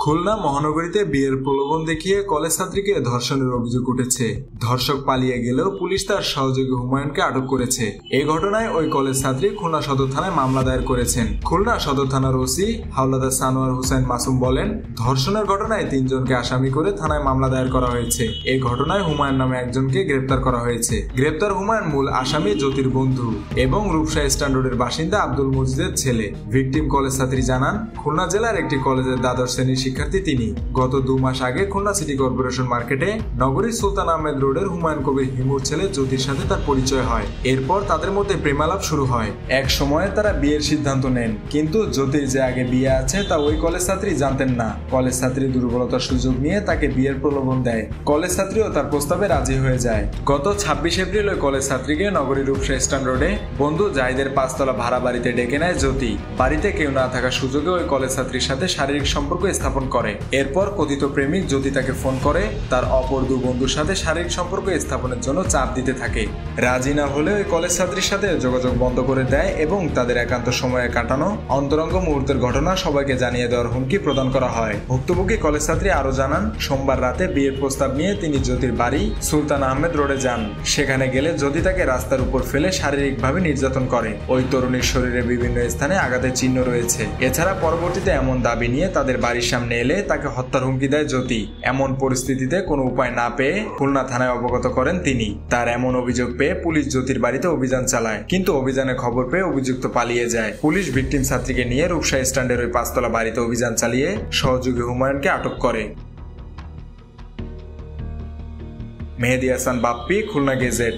খুলনা মহানগরীতে বিয়ের প্রলোভন দেখিয়ে কলেজ ছাত্রীকে ধর্ষণের অভিযোগ উঠেছে। ধর্ষক পালিয়ে গেলেও পুলিশ তার সহযোগী হুমায়ুনকে আটক করেছে। এই ঘটনায় ওই কলেজ ছাত্রী খুলনা সদর থানায় মামলা দায়ের করেছেন। খুলনা সদর থানার ওসি হাওলাদার সানোয়ার হোসেন মাসুম বলেন, ধর্ষণের ঘটনায় ৩ জনকে আসামি করে থানায় মামলা দায়ের করা হয়েছে। এই ঘটনায় হুমায়ুন নামে একজনকে গ্রেপ্তার করা হয়েছে। গ্রেপ্তার হুমায়ুন মূল আসামি জ্যোতির বন্ধু এবং রূপসা স্ট্যান্ডার্ডের বাসিন্দা আব্দুল মজিদের ছেলে। ভিকটিম কলেজ ছাত্রী জানান, খুলনা জেলার একটি কলেজের দ্বাদশ শ্রেণীর শিক্ষার্থী তিনি। গত 2 মাস আগে খুলনা সিটি কর্পোরেশন মার্কেটে নগরীর সুলতান আহমেদ রোডের হুমায়ুন কবির হিমুর ছেলে জ্যোতির সাথে তার পরিচয় হয়। এরপর তাদের মধ্যে প্রেমালাপ শুরু হয়। এক সময়ে তারা বিয়ের সিদ্ধান্ত নেন, কিন্তু জ্যোতির যে আগে বিয়ে আছে তা ওই কলেজ ছাত্রী জানতেন না। কলেজ ছাত্রী দুর্বলতার সুযোগ নিয়ে তাকে বিয়ের প্রলোভন দেয়। কলেজ ছাত্রীও তার প্রস্তাবে রাজি হয়ে যায়। গত 26 এপ্রিল ওই কলেজ ছাত্রীকে নগরীর রূপসা স্ট্যান্ড রোডে বন্ধু জাহিদের 5 তলা ভাড়া বাড়িতে ডেকে নেয় জ্যোতি। বাড়িতে কেউ না থাকার সুযোগে ওই কলেজ ছাত্রীর সাথে শারীরিক সম্পর্ক স্থাপন করে। এরপর কথিত প্রেমিক জ্যোতি তাকে ফোন করে তার অপর 2 বন্ধুর সাথে শারীরিক সম্পর্ক স্থাপনের জন্য চাপ দিতে থাকে। রাজি না হলে ওই কলেজ ছাত্রীর সাথে যোগাযোগ বন্ধ করে দেয় এবং তাদের একান্ত সময়ে কাটানো অন্তরঙ্গ মুহূর্তের ঘটনা সবাইকে জানিয়ে দেওয়ার হুমকি প্রদান করা হয়। ভুক্তভোগী কলেজ ছাত্রী আরো জানান, সোমবার রাতে বিয়ের প্রস্তাব নিয়ে তিনি জ্যোতির বাড়ি সুলতান আহমেদ রোডে যান। সেখানে গেলে জ্যোতি তাকে রাস্তার উপর ফেলে শারীরিকভাবে নির্যাতন করে। ওই তরুণীর শরীরে বিভিন্ন স্থানে আঘাতের চিহ্ন রয়েছে। এছাড়া পরবর্তীতে এমন দাবি নিয়ে তাদের বাড়ির সামনে এলে তাকে হত্যার হুমকি দেয় জ্যোতি। এমন পরিস্থিতিতে কোনো উপায় না পেয়ে খুলনা থানায় অবগত করেন তিনি। তার এমন অভিযোগ পেয়ে পুলিশ জ্যোতির বাড়িতে অভিযান চালায়, কিন্তু অভিযানে খবর পেয়ে অভিযুক্ত পালিয়ে যায়। পুলিশ ভিকটিম ছাত্রীকে নিয়ে রূপসা স্ট্যান্ডের ওই 5 তলা বাড়িতে অভিযান চালিয়ে সহযোগী হুমায়ুনকে আটক করে। মেহেদী হাসান বাপ্পি, খুলনা গেজেট।